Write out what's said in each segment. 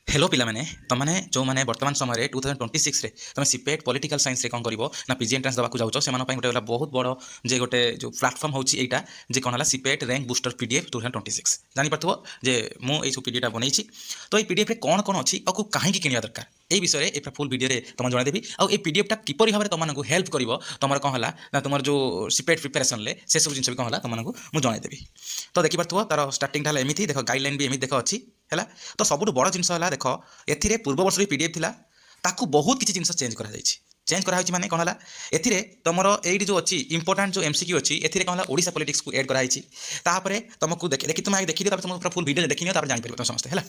Hello पिला माने तमने जो माने वर्तमान समय 2026 रे तुम सीपेट पॉलिटिकल साइंस रे कोन करिवो ना पीजी एंट्रेंस दबाकू जाउछो से मानो पई गोटे बहुत बड़ जे गोटे जो प्लेटफॉर्म होची एटा जे कोन हला सीपेट रैंक बूस्टर पीडीएफ 2026 जानि परथबो जे मु एई सु पीडीएफ टा बनैछि। तो ए पीडीएफ रे कोन कोन अछि आ को काहे की किनिया दरकार ए विषय रे ए फुल वीडियो रे तुम जणा देबी आ ए पीडीएफ टा किपरि भाबरे तुमनको हेल्प करिवो तुमर कोन हला ना तुमर जो सीपेट प्रिपरेशन ले से सब जिंस भी कोन हला तुमनको मु जणा देबी। तो देखि परथबो तार स्टार्टिंग टा एमिति देखो गाइडलाइन भी एमिति देखो अछि हैला। तो सबुठ बड़ जिनस है देख ए पूर्व वर्ष पीडीएफ थिला ताकू बहुत किसी जिनस चेंज करा जायछि। चेंज करा होछि माने कोन हला एथिरे तमरो एडी जो अछि इंपोर्टेंट जो एमसीक्यू अछि एथिरे कोन हला ओडिसा पॉलिटिक्स को ऐड करा होछि। तापरे तुमको देखि तुम आगे देखि दियो तुम पूरा फुल वीडियो देखिनियो तापर जानि परबो तुम समस्त हैला।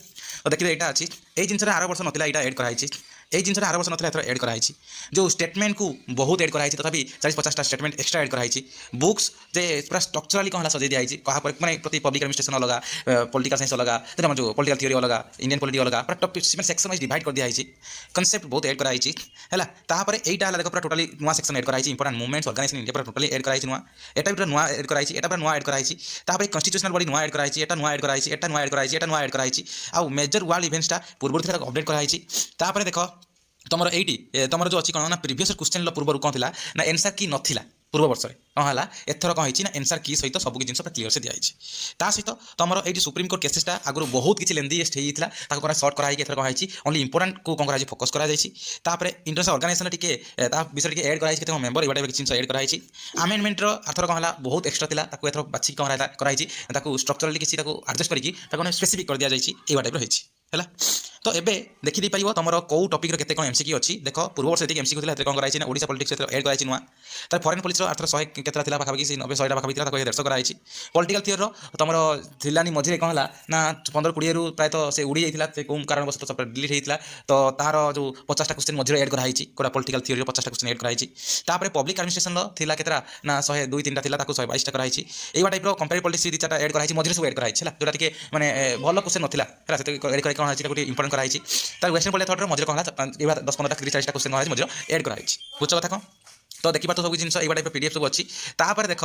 तो देखि एटा अछि ए जिनस रे 8 वर्ष नथिला एटा ऐड करा होछि। ए जिनस रे 8 वर्ष नथिला एथरा ऐड करा होछि। जो स्टेटमेंट को बहुत ऐड करा होछि तथापि 40-50 टा स्टेटमेंट एक्स्ट्रा ऐड करा होछि। बुक्स जे पूरा स्ट्रक्चरली कोन हला सजे दिया होछि कहा पर माने प्रति पब्लिक एडमिनिस्ट्रेशन अलगा पॉलिटिकल साइंस अलगा तेम जो पॉलिटिकल थ्योरी अलगा इंडियन पॉलिटी अलगा पूरा टॉपिक सेक्शन वाइज डिवाइड कर दिया होछि। कांसेप्ट बहुत ऐड करा होछि हैला। तापरे एटा हला देखो पूरा टोटली नुआ सेक्शन ऐड करा होछि। इंपोर्टेंट मूवमेंट्स ऑर्गेनाइजेशन इंडिया पूरा टोटली ऐड करा होछि। नुआ एटा भी नुआ ऐड करा होछि। एटा पूरा नुआ ऐड करा होछि। तापरे कॉन्स्टिट्यूशनल बॉडी नुआ ऐड करा होछि। एटा नुआ ऐड करा होछि। एटा नुआ ऐड करा होछि। एटा नुआ ऐड करा होछि। आ मेजर वर्ल्ड इवेंट्स टा पूर्व थिला अपडेट करा होछि। तापरे देखो तुम ये तुम जो अच्छी कौन ना प्रीवियस क्वेश्चन पूर्व कौन थी ना एनसर की नथिला पूर्व वर्ष में कौन है एथर कौन है ना एनसर की सहित सब जिन क्लीयर से दिखाई सहित तुम ये सुप्रीम कोर्ट केसेसटा आगुरी बहुत किसी लेंदी होता सर्ट कराई एथर कौन है ओनली इंपोर्टेंट को कौन कर फोकस कराई इंटरनेशनल ऑर्गेनाइजेशन टी विषय एड कराई मेम्बर ये जिन एड कराई आमेंडमेंट अथर कौन है बहुत एक्सट्रा था एथर बाछी कौन कराई स्ट्रक्चरली किसी एडजस्ट करके स्पेसिफिक कर दि जाए ये टाइप रही है। तो एबे देखि दे पाइबो तमरो को टॉपिक रो केते कोन एमसीक्यू अछि देखो पूर्व वर्ष एतिक एमसीक्यू थिला एते कोन कराइछि ना ओडिसा पॉलिटिक्स एड कराइछि नुआ त फॉरेन पॉलिसी रो अर्थर 100 केतरा थिला पाखा कि 90 100 टा पाखा थिला त 150 कराइछि। पॉलिटिकल थियरी रो तमरो थिलानी मझिरे कोन हला ना 15 20 रु प्राय तो से उडी जाइथिला से कोन कारण बस तो डिलीट हेइथिला तो तार जो 50 टा क्वेश्चन मझिरे एड कराइछि कोरा पॉलिटिकल थियरी रो 50 टा क्वेश्चन एड कराइछि। तापरे पब्लिक एडमिनिस्ट्रेशन रो थिला केतरा ना 100 2 3 टा थिला ताको 122 टा कराइछि। एवा टाइप रो कंपेरेटिव पॉलिसी दिचाटा एड कराइछि मझिरे सब एड कराइछि हला जोटा टिके माने भलो क्वेश्चन नथिला हला से एड कराइ कोन हाछि गोटे इंपोर्टेंट कराइछि। तार वेस्टर्न पॉलिटी थॉट रो मझिरे कोन हला 10-15 टा 30-40 टा क्वेश्चन कराइछि मझिरे एड कराइछि बुझ कथा कोन। तो देखिए तो सब जिन टाइप पीडीएफ सब अच्छी देख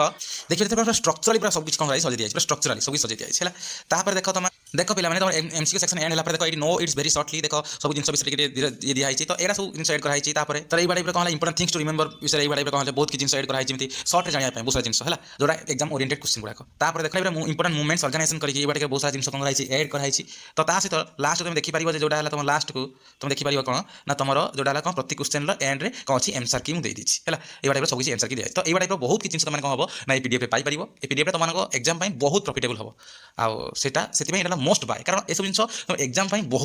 देखिए स्ट्रक्चरली पूरा सब कुछ सजे दिया स्ट्रक्चरली सब सजे दिया है। देख तुम देख पे एमसीक्यू सेक्शन एंड है देखो ये नो इट्स वेरी शॉर्टली देखो सब जिन विषय ये दिखाई तो यहाँ सब जिन एड कराई तो ये टाइप कौन इंपोर्टेंट थिंग्स टू रिमेंबर विषय ये टाइप कौन बहुत किसी जिन एड कराई सर्ट जाना बहुत सारा जिन है जोटा एग्जाम ओरिएंटेड क्वेश्चन गुड़ाक देख इंपोर्टेंट मूवमेंट्स ऑर्गेनाइजेशन करके बहुत सारा जिन कौन एड कराई तो सहित लास्ट तुम देखिपार जोटा है तुम लास्ट को तुम देखिपार कौन ना तुम जोटा कौन प्रति क्वेश्चन एंड में कौन अच्छी एमसार की मुझे है ये टाइप सब एमसार की दिए तो ये टाइप बहुत किसी जिन कौन हम ना पीडीएफ पाइपर ये पीडीएफ तुम एग्जाम बहुत प्रॉफिटेबल हम आउ से मोस्ट बाय कारण ये सब जिन एग्जाम बहुत